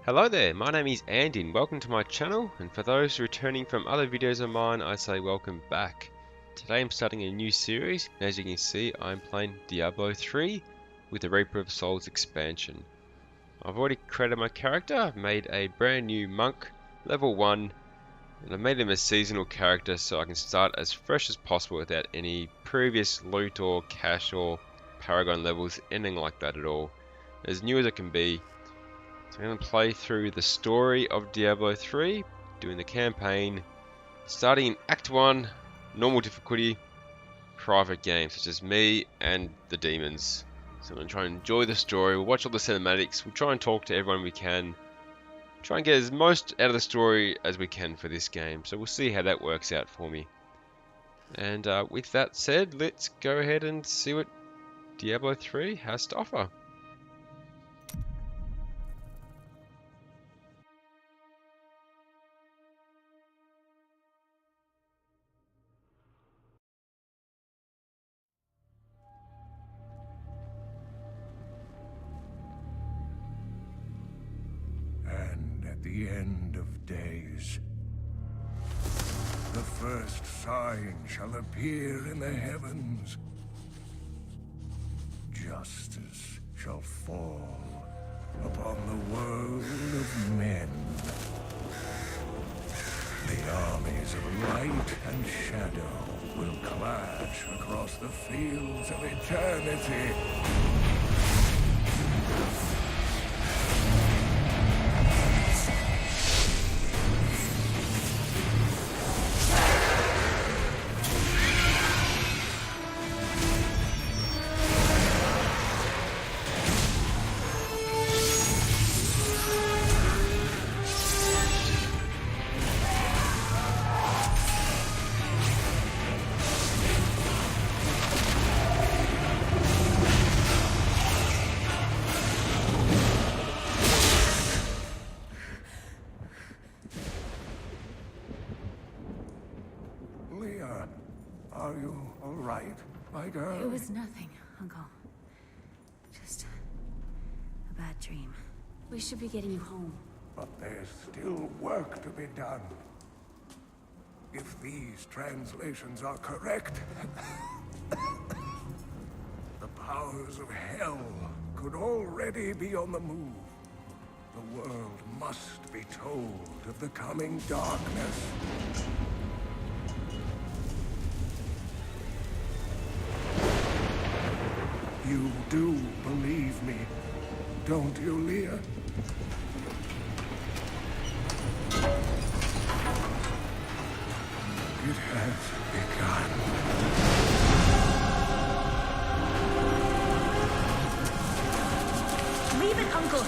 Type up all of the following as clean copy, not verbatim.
Hello there, my name is Andy and welcome to my channel, and for those returning from other videos of mine, I say welcome back. Today I'm starting a new series, and as you can see I'm playing Diablo 3 with the Reaper of Souls expansion. I've already created my character, I've made a brand new monk, level 1, and I've made him a seasonal character so I can start as fresh as possible without any previous loot or cash or paragon levels, anything like that at all. As new as it can be. So I'm going to play through the story of Diablo 3, doing the campaign, starting in Act 1, normal difficulty, private game, such as me and the demons. So I'm going to try and enjoy the story, we'll watch all the cinematics, we'll try and talk to everyone we can, try and get as most out of the story as we can for this game. So we'll see how that works out for me. And with that said, let's go ahead and see what Diablo 3 has to offer. And at the end of days, the first sign shall appear in the heavens. Justice shall fall upon the world of men. The armies of light and shadow will clash across the fields of eternity. Are you all right, my girl? It was nothing, Uncle. Just a bad dream. We should be getting you home. But there's still work to be done. If these translations are correct, the powers of hell could already be on the move. The world must be told of the coming darkness. You do believe me, don't you, Leah? It has begun. Leave it, Uncle!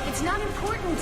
It's not important!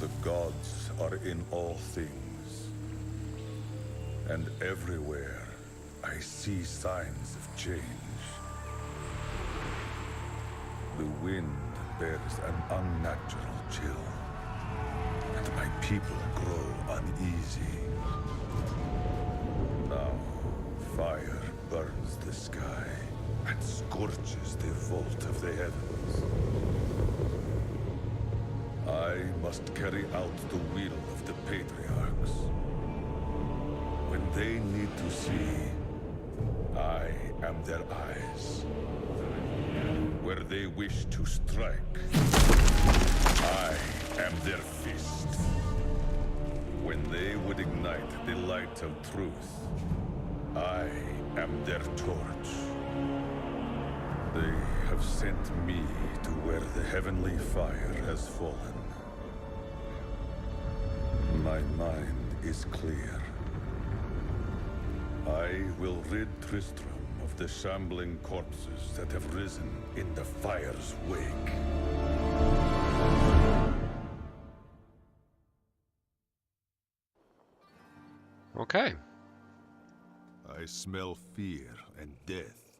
The gods are in all things, and everywhere I see signs of change. The wind bears an unnatural chill, and my people grow uneasy. Now, fire burns the sky and scorches the vault of the heavens. I must carry out the will of the patriarchs. When they need to see, I am their eyes. Where they wish to strike, I am their fist. When they would ignite the light of truth, I am their torch. They have sent me to where the heavenly fire has fallen. My mind is clear. I will rid Tristram of the shambling corpses that have risen in the fire's wake. Okay. I smell fear and death.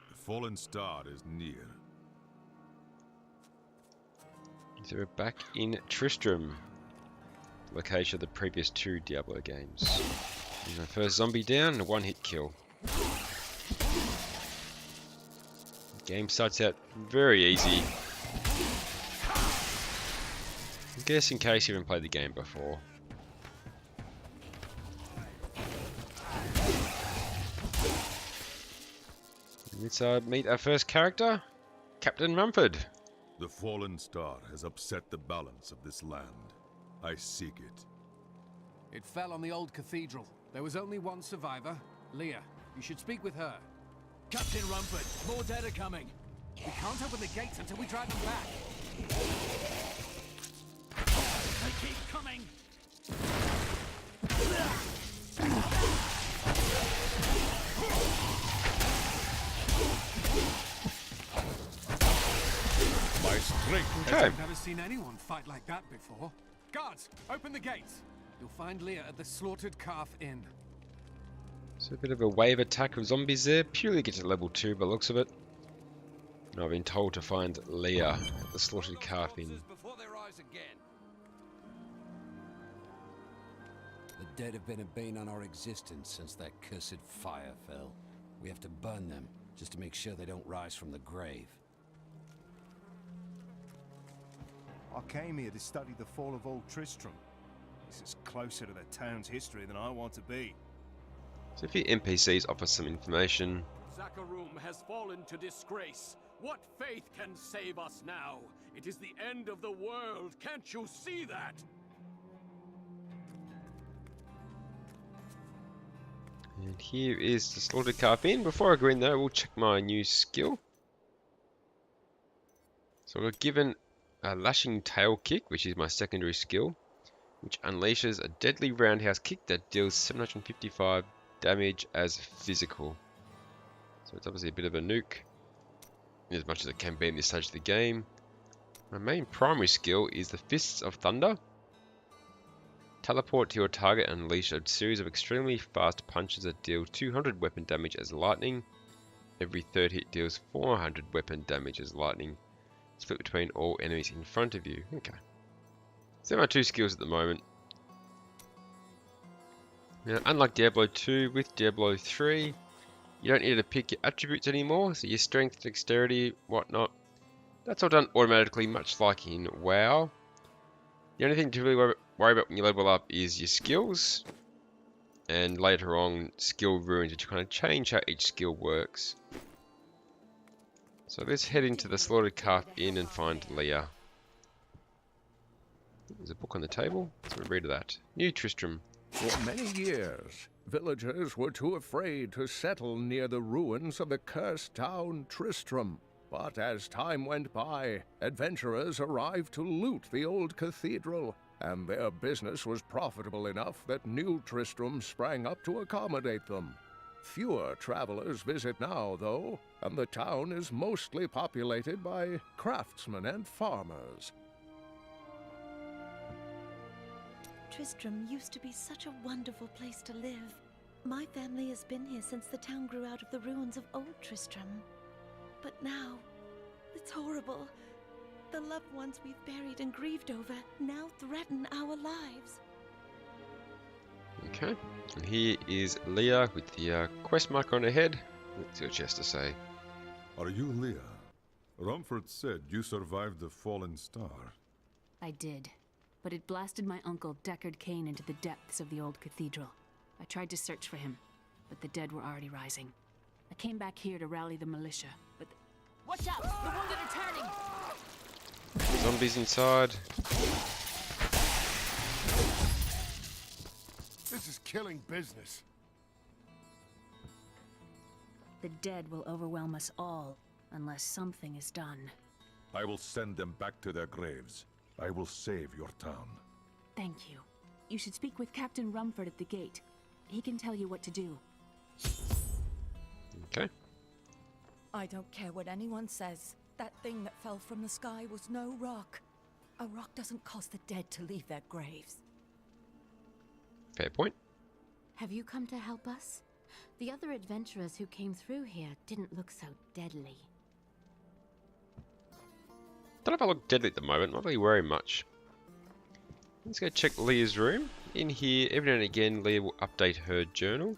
The fallen star is near. So we're back in Tristram, location of the previous 2 Diablo games. And the first zombie down, a one-hit kill. The game starts out very easy. I guess in case you haven't played the game before. Let's meet our first character, Captain Rumford. The fallen star has upset the balance of this land. I seek it. It fell on the old cathedral. There was only one survivor, Leah. You should speak with her. Captain Rumford, more dead are coming. We can't open the gates until we drive them back. They keep coming. My strength. Okay. I've never seen anyone fight like that before. Guards, open the gates. You'll find Leah at the Slaughtered Calf Inn. So a bit of a wave attack of zombies there, purely to get to level 2 by the looks of it. And I've been told to find Leah at the Slaughtered Calf Inn. Before they rise again. The dead have been a bane on our existence since that cursed fire fell. We have to burn them, just to make sure they don't rise from the grave. I came here to study the fall of old Tristram. This is closer to the town's history than I want to be. So if your NPCs offer some information, Zakharum has fallen to disgrace. What faith can save us now? It is the end of the world. Can't you see that? and here is the Slaughtered Calf Inn. Before I go in though, we'll check my new skill. So we're given a Lashing Tail Kick, which is my secondary skill, which unleashes a deadly roundhouse kick that deals 755 damage as physical. So it's obviously a bit of a nuke, as much as it can be in this stage of the game. My main primary skill is the Fists of Thunder. Teleport to your target and unleash a series of extremely fast punches that deal 200 weapon damage as lightning. Every third hit deals 400 weapon damage as lightning. Split between all enemies in front of you. Okay. So my 2 skills at the moment. Now, unlike Diablo 2, with Diablo 3, you don't need to pick your attributes anymore. So your strength, dexterity, whatnot, that's all done automatically, much like in WoW. The only thing to really worry about when you level up is your skills, and later on skill runes, which kind of change how each skill works. So let's head into the Slaughtered Calf Inn and find Leah. There's a book on the table, so we'll read that. New Tristram. For many years, villagers were too afraid to settle near the ruins of the cursed town Tristram. But as time went by, adventurers arrived to loot the old cathedral, and their business was profitable enough that new Tristram sprang up to accommodate them. Fewer travelers visit now, though, and the town is mostly populated by craftsmen and farmers. Tristram used to be such a wonderful place to live. My family has been here since the town grew out of the ruins of old Tristram. But now, it's horrible. The loved ones we've buried and grieved over now threaten our lives. Okay, and here is Leah with the quest mark on her head. Let's see what she has to say. Are you Leah? Rumford said you survived the fallen star. I did, but it blasted my uncle Deckard Cain into the depths of the old cathedral. I tried to search for him, but the dead were already rising. I came back here to rally the militia, but watch out! The wounded are turning! Zombies inside. This is killing business. The dead will overwhelm us all, unless something is done. I will send them back to their graves. I will save your town. Thank you. You should speak with Captain Rumford at the gate. He can tell you what to do. Okay. I don't care what anyone says. That thing that fell from the sky was no rock. A rock doesn't cause the dead to leave their graves. Fair point. Have you come to help us? The other adventurers who came through here didn't look so deadly. Don't know if I look deadly at the moment, not really worry much. Let's go check Leah's room. In here, every now and again, Leah will update her journal.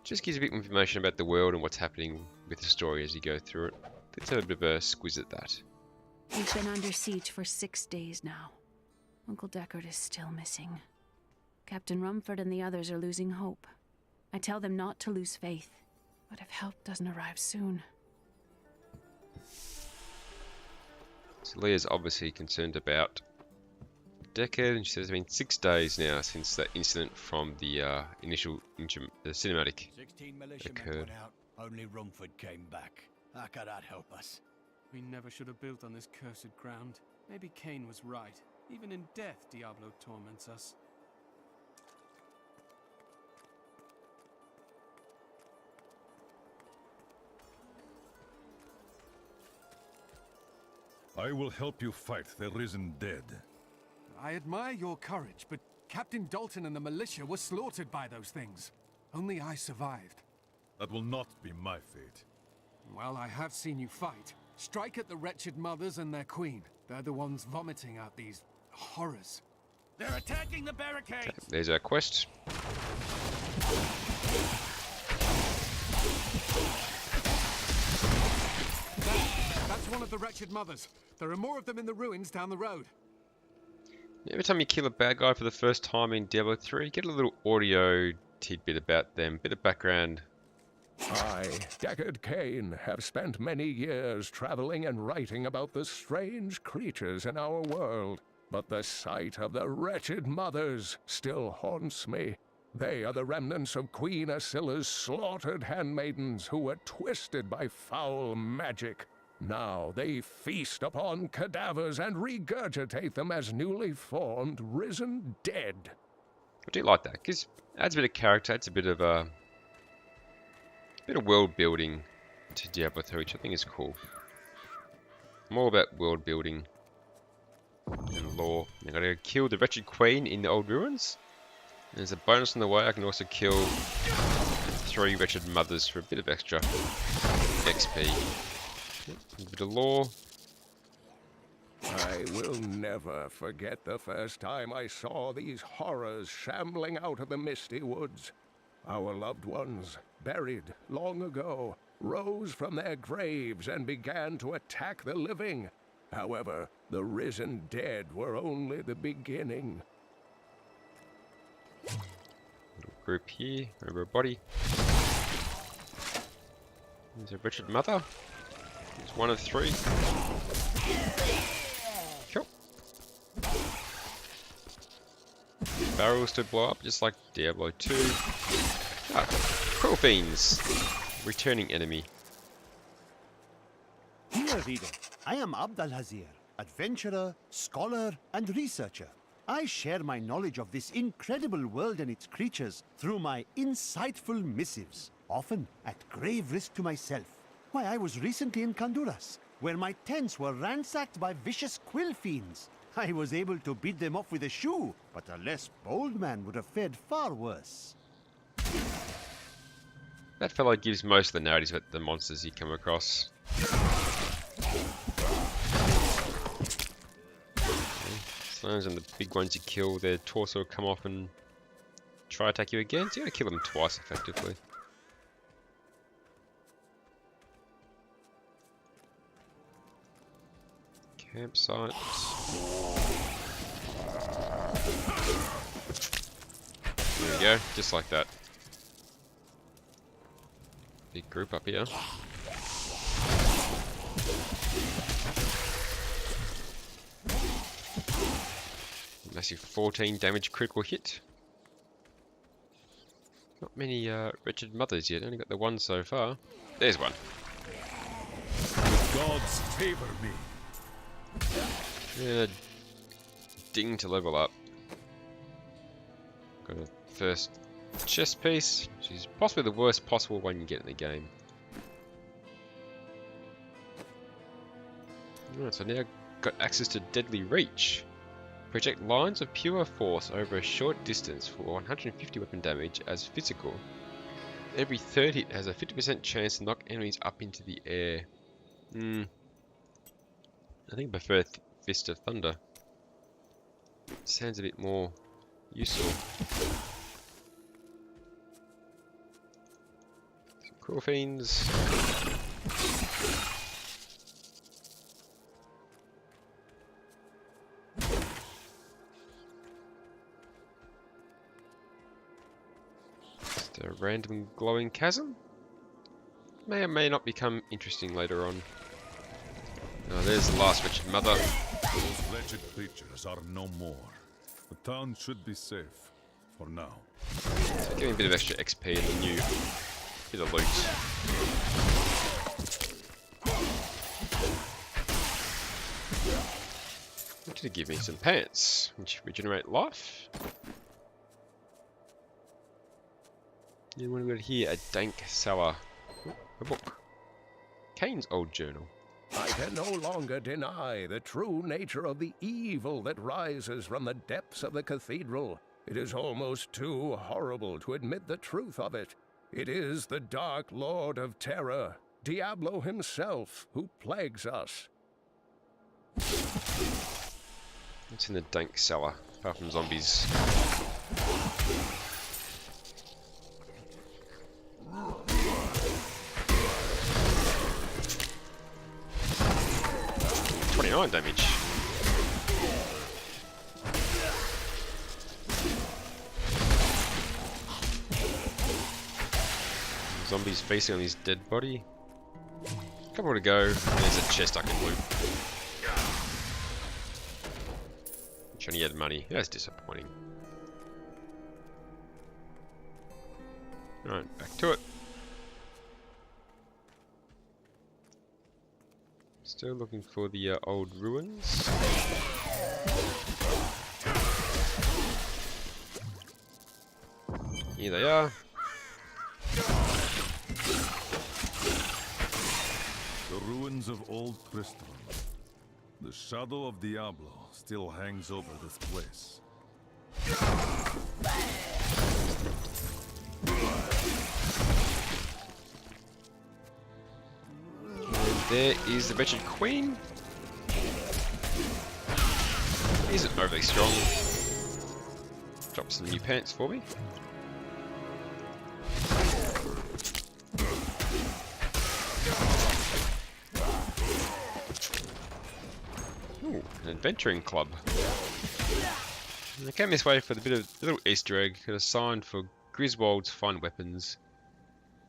Just gives a bit more information about the world and what's happening with the story as you go through it. Let's have a bit of a squiz at that. We've been under siege for 6 days now. Uncle Deckard is still missing. Captain Rumford and the others are losing hope. I tell them not to lose faith, but if help doesn't arrive soon... So Leah's obviously concerned about Deckard, and she says it's been 6 days now since that incident from the initial the cinematic 16 militiamen occurred. went out, only Rumford came back. How could that help us? We never should have built on this cursed ground. Maybe Cain was right. Even in death, Diablo torments us. I will help you fight the risen dead. I admire your courage, but Captain Dalton and the militia were slaughtered by those things. Only I survived. That will not be my fate. Well, I have seen you fight. Strike at the wretched mothers and their queen. They're the ones vomiting out these horrors. They're attacking the barricades! Okay, there's our quest. That's one of the wretched mothers. There are more of them in the ruins down the road. Every time you kill a bad guy for the first time in Diablo 3, you get a little audio tidbit about them, bit of background. I, Deckard Cain, have spent many years traveling and writing about the strange creatures in our world, but the sight of the wretched mothers still haunts me. They are the remnants of Queen Asilla's slaughtered handmaidens who were twisted by foul magic. Now they feast upon cadavers and regurgitate them as newly formed, risen dead. I do like that, because it adds a bit of character, adds a bit of world building to Diablo 3, which I think is cool. I'm all about world building and lore. I gotta go kill the wretched queen in the old ruins. There's a bonus on the way. I can also kill 3 wretched mothers for a bit of extra XP. A bit of lore. I will never forget the first time I saw these horrors shambling out of the misty woods. Our loved ones, buried long ago, rose from their graves and began to attack the living. However, the risen dead were only the beginning. Little group here, over a body. There's a wretched mother. It's 1 of 3. Cool. Barrels to blow up, just like Diablo 2. Ah, Cruel Fiends. Returning enemy. Dear reader, I am Abdalhazir, adventurer, scholar, and researcher. I share my knowledge of this incredible world and its creatures through my insightful missives, often at grave risk to myself. Why, I was recently in Kanduras, where my tents were ransacked by vicious quill fiends. I was able to beat them off with a shoe, but a less bold man would have fared far worse. That fellow gives most of the narratives about the monsters you come across. Sometimes on the big ones you kill, their torso will come off and try to attack you again, so you gotta kill them twice effectively. Campsite. There we go, just like that. Big group up here. Massive 14 damage critical hit. Not many wretched mothers yet, only got the one so far. There's one. The gods favor me. Yeah, ding to level up. Got a first chest piece, which is possibly the worst possible one you get in the game. Alright, so now got access to Deadly Reach. Project lines of pure force over a short distance for 150 weapon damage as physical. Every third hit has a 50% chance to knock enemies up into the air. I think I prefer Fist of Thunder. Sounds a bit more useful. Some Cruel Fiends. Just a random glowing chasm. May or may not become interesting later on. Oh, there's the last wretched mother. Those wretched creatures are no more. The town should be safe for now. So give me a bit of extra XP and a new bit of loot. What did it give me? Some pants, which regenerate life. And what do we got here? A dank cellar. Ooh, a book. Kane's old journal. I can no longer deny the true nature of the evil that rises from the depths of the cathedral. It is almost too horrible to admit the truth of it. It is the Dark Lord of Terror, Diablo himself, who plagues us. What's in the dank cellar, apart from zombies? Damage. Zombies facing on his dead body. Couple more to go. There's a chest I can loot. Which only had money. That's disappointing. Alright, back to it. Still looking for the old ruins. Here they are. The ruins of old Tristram. The shadow of Diablo still hangs over this place. There is the wretched queen. Isn't overly strong. Drop some new pants for me. Ooh, an adventuring club. I came this way for the little Easter egg. Got a sign for Griswold's fine weapons.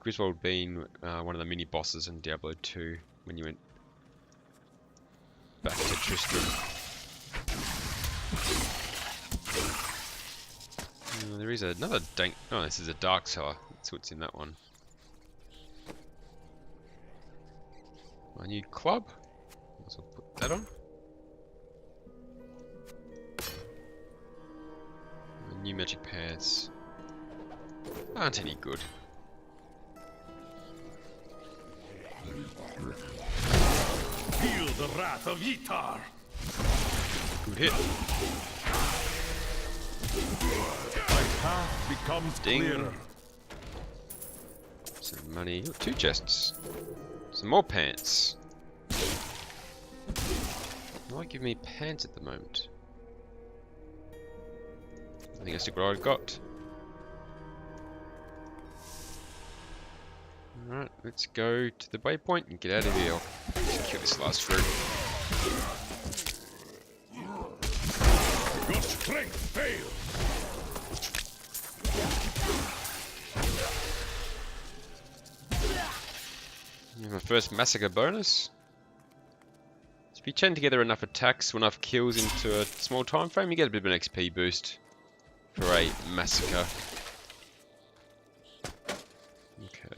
Griswold being one of the mini bosses in Diablo 2. When you went back to Tristram. There is another dank... Oh, this is a dark cellar. That's what's in that one. My new club. Might as well put that on. My new magic pants aren't any good. Feel the wrath of Yitar. Good hit. My path becomes clearer. Some money. Ooh, 2 chests. Some more pants. Why give me pants at the moment? I think that's the what I've got. Alright, let's go to the waypoint and get out of here. I'll kill this last fruit. Your strength fails. My first massacre bonus. If you chain together enough attacks or enough kills into a small time frame, you get a bit of an XP boost for a massacre. Okay.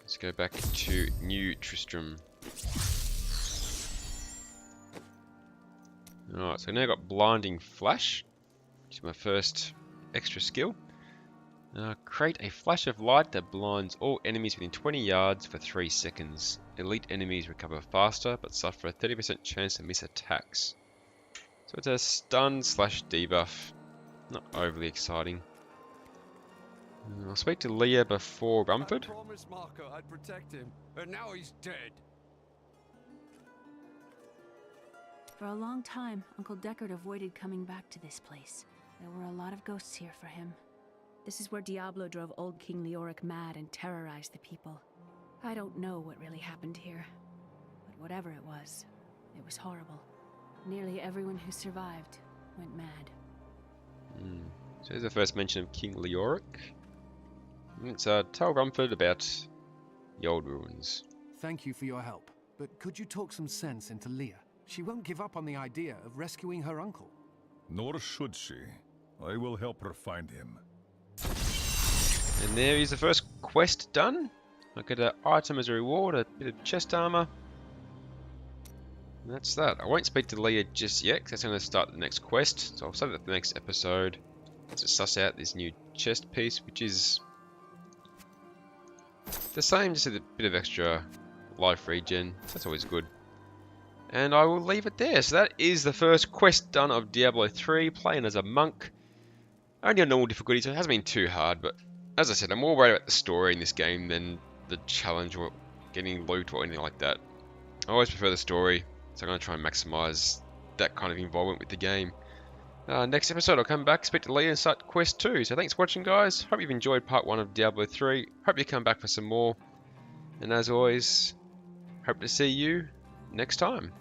Let's go back to New Tristram. Alright, so now I've got Blinding Flash, which is my first extra skill. Create a flash of light that blinds all enemies within 20 yards for 3 seconds. Elite enemies recover faster, but suffer a 30% chance to miss attacks. So it's a stun / debuff. Not overly exciting. I'll speak to Leah before Rumford. I promised Marco I'd protect him, and now he's dead. For a long time, Uncle Deckard avoided coming back to this place. There were a lot of ghosts here for him. This is where Diablo drove old King Leoric mad and terrorized the people. I don't know what really happened here, but whatever it was horrible. Nearly everyone who survived went mad. So here's the first mention of King Leoric. Let's tell Rumford about the old ruins. Thank you for your help, but could you talk some sense into Leah? She won't give up on the idea of rescuing her uncle. Nor should she. I will help her find him. And there is the first quest done. I get an item as a reward, a bit of chest armor. And that's that. I won't speak to Leah just yet, because that's going to start the next quest. So I'll save that for the next episode. Let's just suss out this new chest piece, which is the same, just a bit of extra life regen. So that's always good. And I will leave it there. So that is the first quest done of Diablo 3, playing as a monk. Only on normal difficulty, so it hasn't been too hard, but as I said, I'm more worried about the story in this game than the challenge or getting loot or anything like that. I always prefer the story, so I'm going to try and maximize that kind of involvement with the game. Next episode, I'll come back, speak to Leah and start Quest 2. So thanks for watching, guys. Hope you've enjoyed part 1 of Diablo 3. Hope you come back for some more. And as always, hope to see you next time.